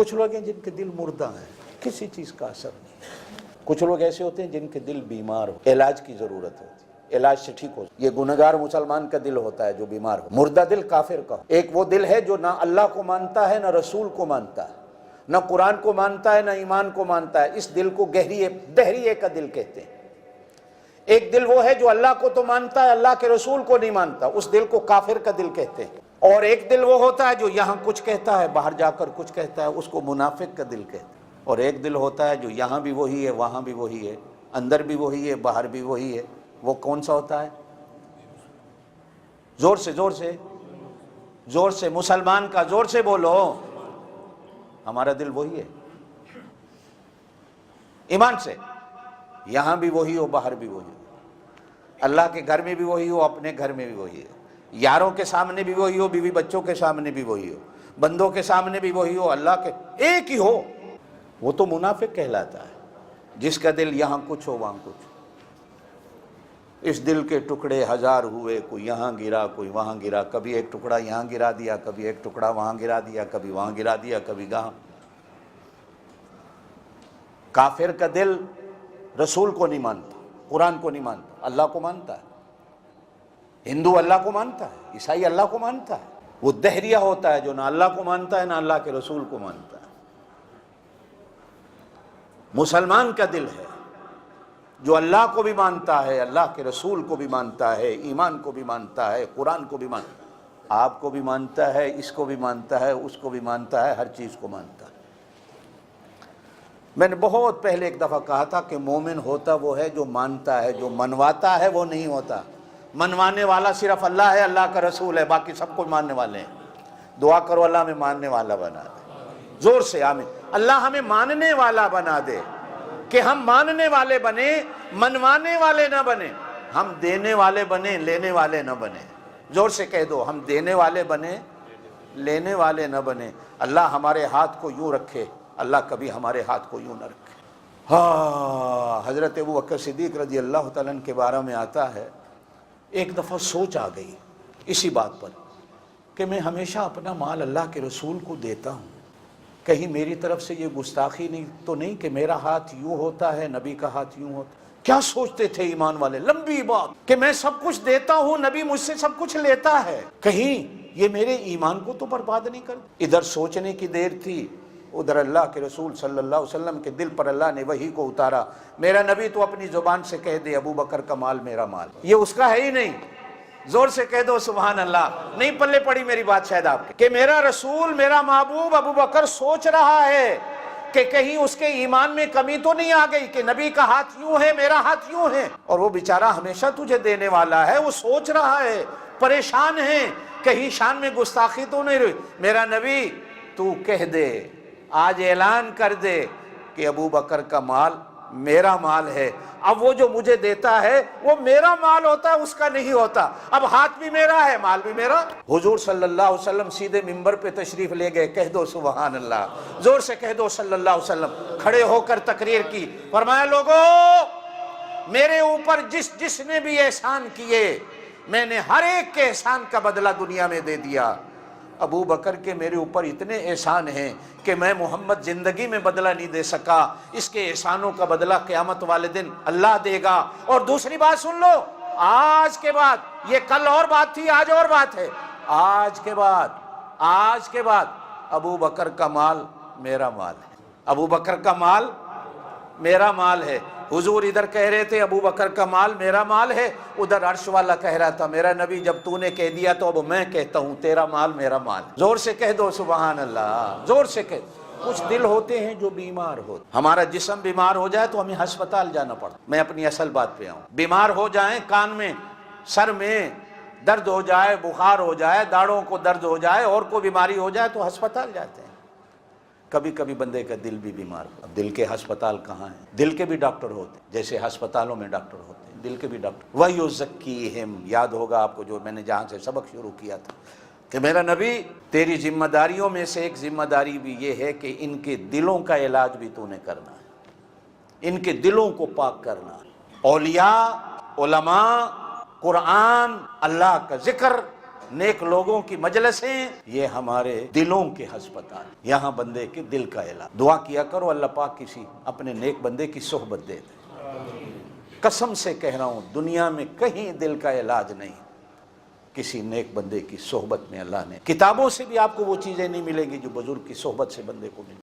کچھ لوگ ہیں جن کے دل مردہ ہیں، کسی چیز کا اثر نہیں۔ کچھ لوگ ایسے ہوتے ہیں جن کے دل بیمار ہو، علاج کی ضرورت ہوتی ہے، علاج سے ٹھیک ہو۔ یہ گنہگار مسلمان کا دل ہوتا ہے جو بیمار ہو، مردہ دل کافر کا ہو۔ ایک وہ دل ہے جو نہ اللہ کو مانتا ہے، نہ رسول کو مانتا ہے، نہ قرآن کو مانتا ہے، نہ ایمان کو مانتا ہے۔ اس دل کو دہریے کا دل کہتے ہیں۔ ایک دل وہ ہے جو اللہ کو تو مانتا ہے، اللہ کے رسول کو نہیں مانتا، اس دل کو کافر کا دل کہتے ہیں۔ اور ایک دل وہ ہوتا ہے جو یہاں کچھ کہتا ہے، باہر جا کر کچھ کہتا ہے، اس کو منافق کا دل کہتے ہیں۔ اور ایک دل ہوتا ہے جو یہاں بھی وہی ہے، وہاں بھی وہی ہے، اندر بھی وہی ہے، باہر بھی وہی ہے۔ وہ کون سا ہوتا ہے؟ زور سے زور سے زور سے، مسلمان کا زور سے بولو۔ ہمارا دل وہی ہے، ایمان سے، یہاں بھی وہی ہو، باہر بھی وہی ہو، اللہ کے گھر میں بھی وہی ہو، اپنے گھر میں بھی وہی ہو، یاروں کے سامنے بھی وہی ہو، بیوی بچوں کے سامنے بھی وہی ہو، بندوں کے سامنے بھی وہی ہو، اللہ کے ایک ہی ہو۔ وہ تو منافق کہلاتا ہے، جس کا دل یہاں کچھ ہو وہاں کچھ۔ اس دل کے ٹکڑے ہزار ہوئے، کوئی یہاں گرا کوئی وہاں گرا، کبھی ایک ٹکڑا یہاں گرا دیا، کبھی ایک ٹکڑا وہاں گرا دیا، کبھی وہاں گرا دیا، کبھی کہاں۔ کافر کا دل رسول کو نہیں مانتا، قرآن کو نہیں مانتا، اللہ کو مانتا ہے۔ ہندو اللہ کو مانتا ہے، عیسائی اللہ کو مانتا ہے۔ وہ دہریہ ہوتا ہے جو نہ اللہ کو مانتا ہے، نہ اللہ کے رسول کو مانتا ہے۔ مسلمان کا دل ہے جو اللہ کو بھی مانتا ہے، اللہ کے رسول کو بھی مانتا ہے، ایمان کو بھی مانتا ہے، قرآن کو بھی مانتا ہے، آپ کو بھی مانتا ہے، اس کو بھی مانتا ہے، اس کو بھی مانتا ہے، ہر چیز کو مانتا ہے۔ میں نے بہت پہلے ایک دفعہ کہا تھا کہ مومن ہوتا وہ ہے جو مانتا ہے، جو منواتا ہے وہ نہیں ہوتا۔ منوانے والا صرف اللہ ہے، اللہ کا رسول ہے، باقی سب کو ماننے والے ہیں۔ دعا کرو اللہ ہمیں ماننے والا بنا دے، زور سے آمین۔ اللہ ہمیں ماننے والا بنا دے، کہ ہم ماننے والے بنے، منوانے والے نہ بنے۔ ہم دینے والے بنے، لینے والے نہ بنے۔ زور سے کہہ دو، ہم دینے والے بنے، لینے والے نہ بنے۔ اللہ ہمارے ہاتھ کو یوں رکھے، اللہ کبھی ہمارے ہاتھ کو یوں نہ رکھے۔ ہاں، حضرت ابوبکر صدیق رضی اللہ تعالیٰ عنہ کے بارے میں آتا ہے، ایک دفعہ سوچ آ گئی اسی بات پر کہ میں ہمیشہ اپنا مال اللہ کے رسول کو دیتا ہوں، کہیں میری طرف سے یہ گستاخی تو نہیں کہ میرا ہاتھ یوں ہوتا ہے، نبی کا ہاتھ یوں ہوتا ہے۔ کیا سوچتے تھے ایمان والے؟ لمبی بات کہ میں سب کچھ دیتا ہوں، نبی مجھ سے سب کچھ لیتا ہے، کہیں یہ میرے ایمان کو تو برباد نہیں کر۔ ادھر سوچنے کی دیر تھی، ادھر اللہ کے رسول صلی اللہ علیہ وسلم کے دل پر اللہ نے وحی کو اتارا۔ میرا نبی تو اپنی زبان سے کہہ دے ابو بکر کا مال میرا مال، یہ اس کا ہے ہی نہیں۔ زور سے کہہ دو سبحان اللہ۔ نہیں پلے پڑی میری بات شاید آپ کے، کہ میرا رسول، میرا محبوب ابو بکر سوچ رہا ہے کہ کہیں اس کے ایمان میں کمی تو نہیں آ گئی کہ نبی کا ہاتھ یوں ہے، میرا ہاتھ یوں ہے، اور وہ بیچارہ ہمیشہ تجھے دینے والا ہے، وہ سوچ رہا ہے، پریشان ہے، کہیں شان میں گستاخی تو نہیں رہی۔ میرا نبی تو کہہ دے، آج اعلان کر دے کہ ابو بکر کا مال میرا مال ہے۔ اب وہ جو مجھے دیتا ہے وہ میرا مال ہوتا ہے، اس کا نہیں ہوتا۔ اب ہاتھ بھی میرا ہے، مال بھی میرا۔ حضور صلی اللہ علیہ وسلم سیدھے منبر پہ تشریف لے گئے، کہہ دو سبحان اللہ، زور سے کہہ دو صلی اللہ علیہ وسلم۔ کھڑے ہو کر تقریر کی، فرمایا لوگوں، میرے اوپر جس نے بھی احسان کیے، میں نے ہر ایک کے احسان کا بدلہ دنیا میں دے دیا۔ ابو بکر کے میرے اوپر اتنے احسان ہیں کہ میں محمد زندگی میں بدلہ نہیں دے سکا، اس کے احسانوں کا بدلہ قیامت والے دن اللہ دے گا۔ اور دوسری بات سن لو، آج کے بعد، یہ کل اور بات تھی، آج اور بات ہے، آج کے بعد ابو بکر کا مال میرا مال ہے، ابو بکر کا مال میرا مال ہے۔ حضور ادھر کہہ رہے تھے ابو بکر کا مال میرا مال ہے، ادھر عرش والا کہہ رہا تھا میرا نبی جب تو نے کہہ دیا تو اب میں کہتا ہوں تیرا مال میرا مال۔ زور سے کہہ دو سبحان اللہ، زور سے کہہ۔ کچھ دل ہوتے ہیں جو بیمار ہوتے، ہمارا جسم بیمار ہو جائے تو ہمیں ہسپتال جانا پڑتا۔ میں اپنی اصل بات پہ آؤں، بیمار ہو جائیں، کان میں، سر میں درد ہو جائے، بخار ہو جائے، داڑھوں کو درد ہو جائے، اور کوئی بیماری ہو جائے تو ہسپتال جاتے ہیں۔ کبھی کبھی بندے کا دل بھی بیمار ہو، دل کے ہسپتال کہاں ہیں؟ دل کے بھی ڈاکٹر ہوتے ہیں، جیسے ہسپتالوں میں ڈاکٹر ہوتے ہیں، دل کے بھی ڈاکٹر۔ وَيُزَكِّيهِمْ، یاد ہوگا آپ کو جو میں نے جہاں سے سبق شروع کیا تھا کہ میرا نبی تیری ذمہ داریوں میں سے ایک ذمہ داری بھی یہ ہے کہ ان کے دلوں کا علاج بھی تو نے کرنا ہے، ان کے دلوں کو پاک کرنا ہے۔ اولیاء، علماء، قرآن، اللہ کا ذکر، نیک لوگوں کی مجلسیں یہ ہمارے دلوں کے ہسپتال، یہاں بندے کے دل کا علاج۔ دعا کیا کرو اللہ پاک کسی اپنے نیک بندے کی صحبت دے دے۔ قسم سے کہہ رہا ہوں دنیا میں کہیں دل کا علاج نہیں، کسی نیک بندے کی صحبت میں اللہ نے۔ کتابوں سے بھی آپ کو وہ چیزیں نہیں ملیں گی جو بزرگ کی صحبت سے بندے کو ملیں۔